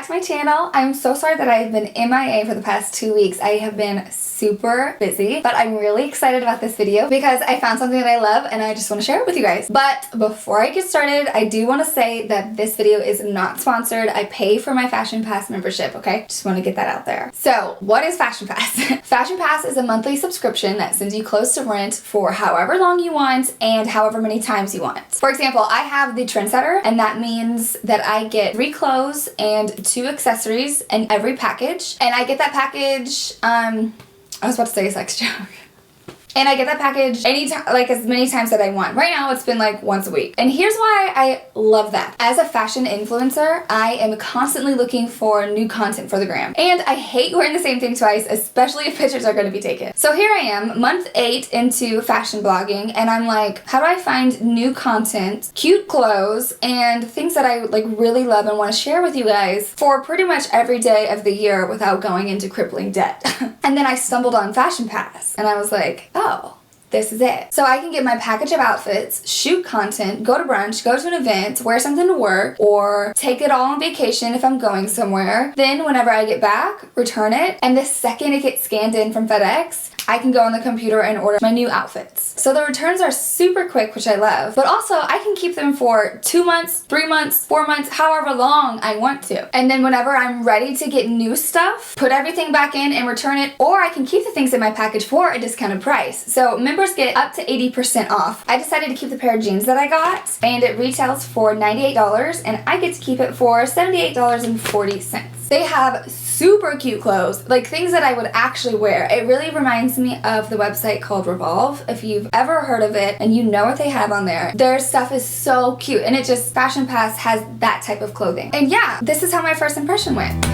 to my channel. I'm so sorry that I've been MIA for the past 2 weeks. I have been super busy, but I'm really excited about this video because I found something that I love and I just want to share it with you guys. But before I get started, I do want to say that this video is not sponsored. I pay for my Fashion Pass membership, okay? Just want to get that out there. So, what is Fashion Pass? Fashion Pass is a monthly subscription that sends you clothes to rent for however long you want and however many times you want. For example, I have the Trendsetter, and that means that I get 3 clothes and 2 accessories in every package. And I get that package, I was about to say a sex joke. And I get that package anytime, like as many times that I want. Right now, it's been like once a week. And here's why I love that. As a fashion influencer, I am constantly looking for new content for the gram. And I hate wearing the same thing twice, especially if pictures are gonna be taken. So here I am, month 8 into fashion blogging, and I'm like, how do I find new content, cute clothes, and things that I like really love and wanna share with you guys for pretty much every day of the year without going into crippling debt. And then I stumbled on Fashion Pass, and I was like, oh, this is it. So I can get my package of outfits, shoot content, go to brunch, go to an event, wear something to work, or take it all on vacation if I'm going somewhere. Then whenever I get back, return it, and the second it gets scanned in from FedEx, I can go on the computer and order my new outfits. So the returns are super quick, which I love, but also I can keep them for 2 months, 3 months, 4 months, however long I want to. And then whenever I'm ready to get new stuff, put everything back in and return it, or I can keep the things in my package for a discounted price. So members get up to 80% off. I decided to keep the pair of jeans that I got, and it retails for $98, and I get to keep it for $78.40. They have super cute clothes, like things that I would actually wear. It really reminds me of the website called Revel. If you've ever heard of it and you know what they have on there, their stuff is so cute, and it just, Fashion Pass has that type of clothing. And yeah, this is how my first impression went.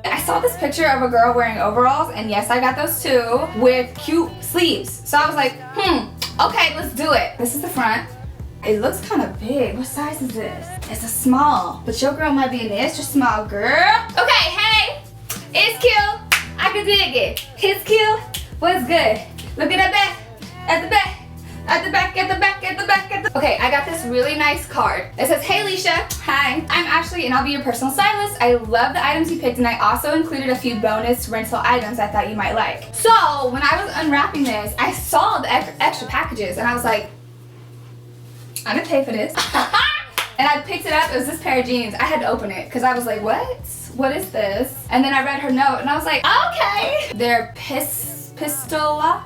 I saw this picture of a girl wearing overalls, and yes, I got those too, with cute sleeves. So I was like, okay, let's do it. This is the front. It looks kind of big. What size is this? It's a small, but your girl might be an extra small, girl. Okay, hey, it's cute. I can dig it. It's cute. What's good? Look at the back, at the back, at the back, at the back, at the back, at the... Okay, I got this really nice card. It says, hey, Alisha. Hi, I'm Ashley, and I'll be your personal stylist. I love the items you picked, and I also included a few bonus rental items I thought you might like. So, when I was unwrapping this, I saw the extra packages, and I was like, I'm gonna pay for this. And I picked it up. It was this pair of jeans. I had to open it because I was like, what? What is this? And then I read her note and I was like, okay. They're pistola?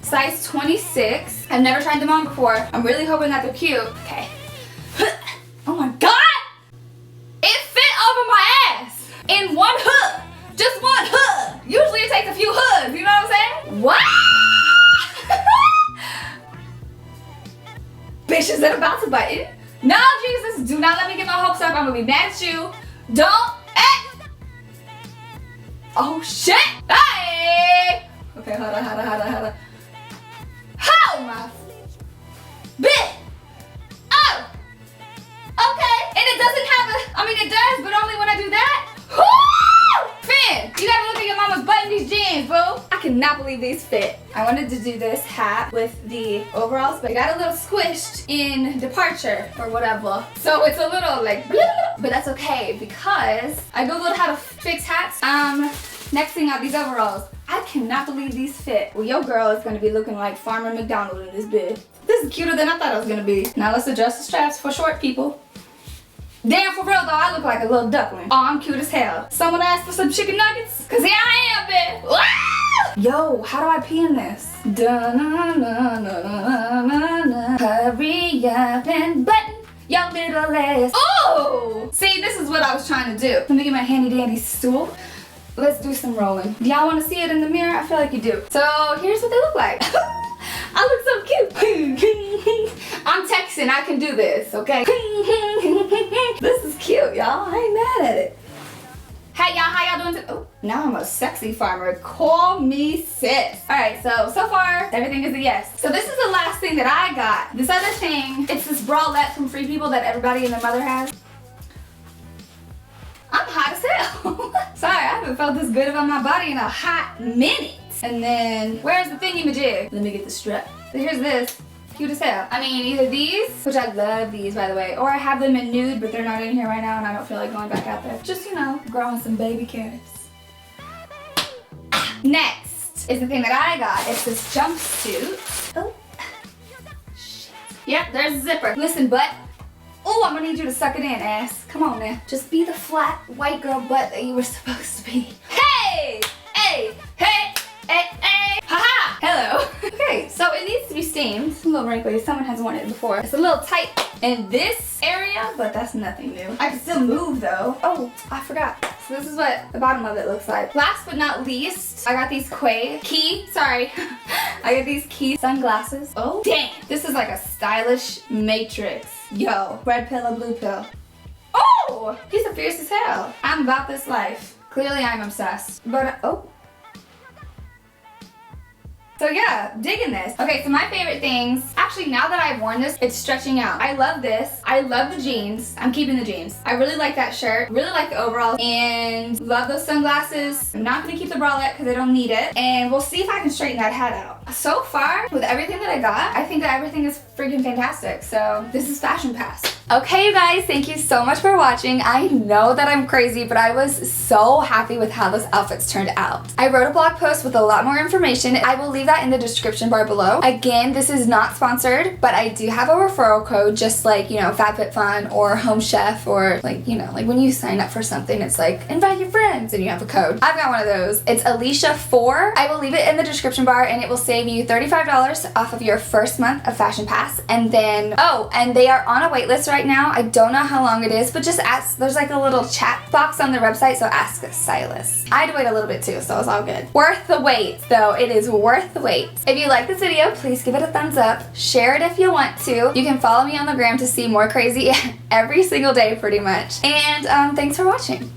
Size 26. I've never tried them on before. I'm really hoping that they're cute. Okay. Oh my God! It fit over my ass in one hood. Just one hood. Usually it takes a few hoods. You know what I'm saying? What? Bitch, is it about to button? No, Jesus, do not let me get my hopes up. I'm gonna be mad at you. Don't. Oh, shit. Hey. Okay, hold on. How my bitch. Oh. Okay. And it doesn't have it does, but only when I do that. Woo! Finn, you gotta look at your mama's butt in these jeans, boo. I cannot believe these fit. I wanted to do this hat with the overalls, but it got a little squished in departure or whatever. So it's a little like, blah, but that's okay because I Googled how to fix hats. Next thing out, these overalls. I cannot believe these fit. Well, your girl is gonna be looking like Farmer McDonald in this bit. This is cuter than I thought it was gonna be. Now let's adjust the straps for short people. Damn, for real though, I look like a little duckling. Oh, I'm cute as hell. Someone asked for some chicken nuggets? Cause here I am, bitch. Yo, how do I pee in this? Hurry up and button your little ass. Oh! See, this is what I was trying to do. Let me get my handy dandy stool. Let's do some rolling. Do y'all want to see it in the mirror? I feel like you do. So here's what they look like. I look so cute. I'm texting, I can do this, okay? This is cute, y'all. I ain't mad at it. Hey y'all, how y'all doing? Oh, now I'm a sexy farmer. Call me sis. Alright, so far, everything is a yes. So this is the last thing that I got. This other thing, it's this bralette from Free People that everybody and their mother has. I'm hot as hell. Sorry, I haven't felt this good about my body in a hot minute. And then, where's the thingy-majig? Let me get the strap. So here's this. Cute as hell. I mean, either these, which I love these by the way, or I have them in nude, but they're not in here right now and I don't feel like going back out there. Just, you know, growing some baby carrots. Next is the thing that I got. It's this jumpsuit. Oh. Shit. Yep, there's a zipper. Listen, butt. Oh, I'm gonna need you to suck it in, ass. Come on now. Just be the flat white girl butt that you were supposed to be. Hey! Hey! Hey! Hey! Hey! Haha! Hello. Okay, so it needs to be steamed. It's a little wrinkly. Someone has worn it before. It's a little tight in this area, but that's nothing new. I can still move though. Oh, I forgot. So this is what the bottom of it looks like. Last but not least, I got these I got these Key sunglasses. Oh, dang. This is like a stylish matrix. Yo, red pill or blue pill. Oh, he's a fierce as hell. I'm about this life. Clearly I'm obsessed. But, oh. So yeah, digging this. Okay, so my favorite things, actually now that I've worn this, it's stretching out. I love this. I love the jeans. I'm keeping the jeans. I really like that shirt. Really like the overalls and love those sunglasses. I'm not gonna keep the bralette because I don't need it. And we'll see if I can straighten that hat out. So far, with everything that I got, I think that everything is freaking fantastic. So this is Fashion Pass. Okay, you guys, thank you so much for watching. I know that I'm crazy, but I was so happy with how those outfits turned out. I wrote a blog post with a lot more information. I will leave that in the description bar below. Again, this is not sponsored, but I do have a referral code, just like, you know, FabFitFun or Home Chef, or like, you know, like when you sign up for something, it's like, invite your friends and you have a code. I've got one of those. It's Alisha4. I will leave it in the description bar and it will save you $35 off of your first month of Fashion Pass. And then, oh, and they are on a wait list right now. I don't know how long it is, but just ask. There's like a little chat box on their website, so ask Silas. I had to wait a little bit too, so it's all good. Worth the wait, though. It is worth the wait. If you like this video, please give it a thumbs up. Share it if you want to. You can follow me on the gram to see more crazy every single day, pretty much. And thanks for watching.